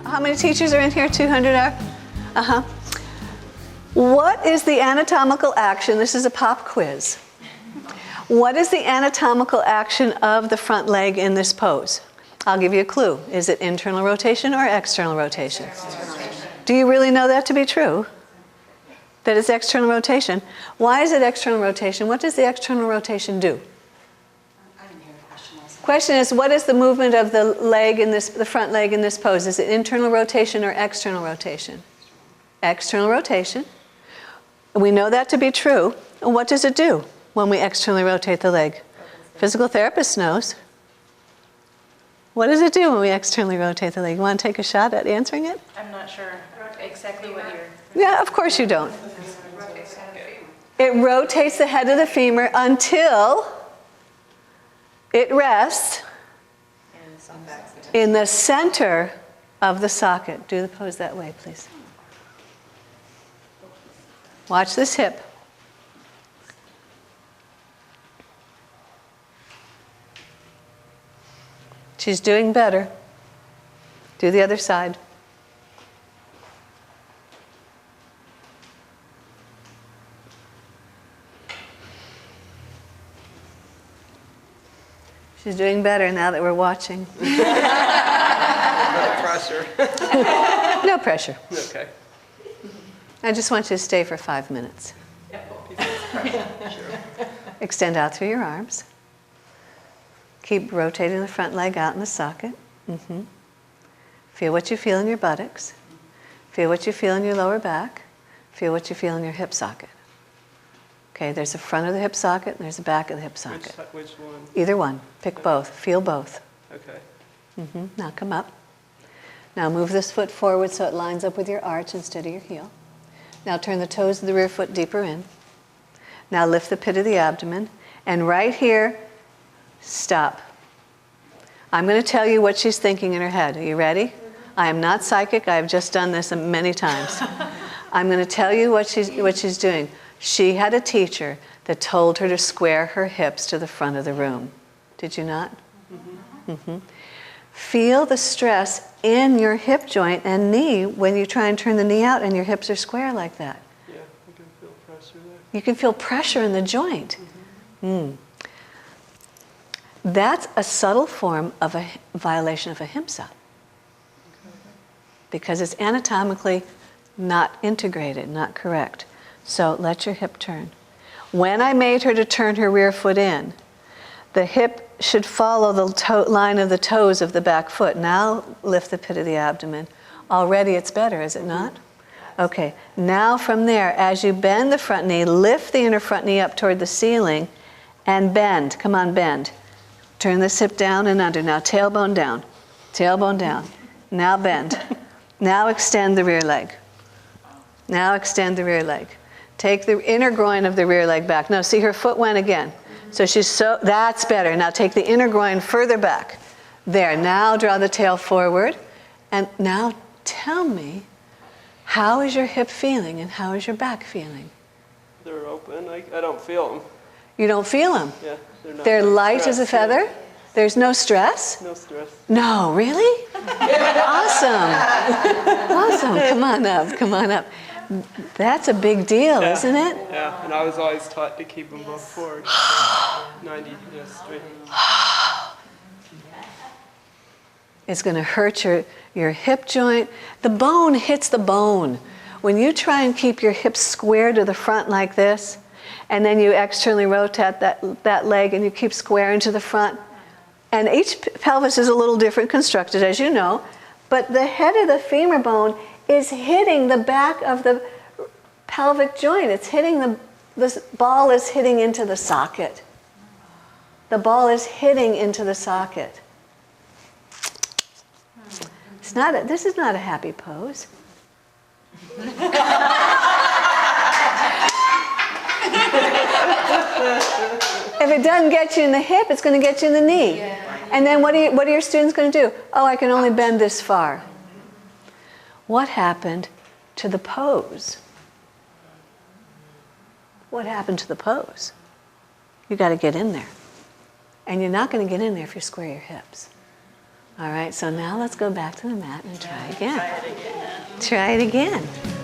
How many teachers are in here? 200 are? Uh-huh. What is the anatomical action? This is a pop quiz. What is the anatomical action of the front leg in this pose? I'll give you a clue. Is it internal rotation or external rotation? Do you really know that to be true? That it's external rotation. Why is it external rotation? What does the external rotation do? I didn't hear the question. Question is, what is the movement of the leg in this, the front leg in this pose? Is it internal rotation or external rotation? External rotation. We know that to be true. And what does it do when we externally rotate the leg? Physical therapist knows. What does it do when we externally rotate the leg? You want to take a shot at answering it? I'm not sure exactly what you're... Yeah, of course you don't. It rotates the head of the femur until it rests in the center of the socket. Do the pose that way, please. Watch this hip. She's doing better. Do the other side. She's doing better now that we're watching. No pressure. No pressure. Okay. I just want you to stay for 5 minutes. Extend out through your arms. Keep rotating the front leg out in the socket. Mm-hmm. Feel what you feel in your buttocks. Feel what you feel in your lower back. Feel what you feel in your hip socket. Okay, there's the front of the hip socket and there's the back of the hip socket. Which one? Either one. Pick both. Feel both. Okay. Mm-hmm. Now come up. Now move this foot forward so it lines up with your arch instead of your heel. Now turn the toes of the rear foot deeper in. Now lift the pit of the abdomen. And right here, stop. I'm going to tell you what she's thinking in her head. Are you ready? I am not psychic. I have just done this many times. I'm going to tell you what she's doing. She had a teacher that told her to square her hips to the front of the room. Did you not? Mm-hmm. Mm-hmm. Feel the stress in your hip joint and knee when you try and turn the knee out and your hips are square like that. Yeah, I can feel pressure there. You can feel pressure in the joint. Mm-hmm. That's a subtle form of a violation of ahimsa. Because it's anatomically not integrated, not correct. So let your hip turn. When I made her to turn her rear foot in, the hip should follow the line of the toes of the back foot. Now lift the pit of the abdomen. Already it's better, is it not? Okay, now from there, as you bend the front knee, lift the inner front knee up toward the ceiling and bend. Come on, bend. Turn this hip down and under. Now tailbone down. Tailbone down. Now bend. Now extend the rear leg. Now extend the rear leg. Take the inner groin of the rear leg back. No, see, her foot went again. So that's better. Now take the inner groin further back. There, now draw the tail forward. And now tell me, how is your hip feeling and how is your back feeling? They're open. I don't feel them. You don't feel them? Yeah, they're not. They're light as a feather? There's no stress? No stress. No, really? Awesome. Awesome. Come on up. Come on up. That's a big deal, Yeah. isn't it? Yeah, and I was always taught to keep them both forward. 90, straight. It's going to hurt your hip joint. The bone hits the bone. When you try and keep your hips square to the front like this, and then you externally rotate that leg and you keep squaring to the front, and each pelvis is a little different constructed, as you know, but the head of the femur bone is hitting the back of the pelvic joint. It's hitting this ball is hitting into the socket. The ball is hitting into the socket. This is not a happy pose. If it doesn't get you in the hip, it's going to get you in the knee. And then what are your students going to do? Oh, I can only bend this far. What happened to the pose? What happened to the pose? You got to get in there. And you're not going to get in there if you square your hips. All right, so now let's go back to the mat and try again. Try it again. Try it again.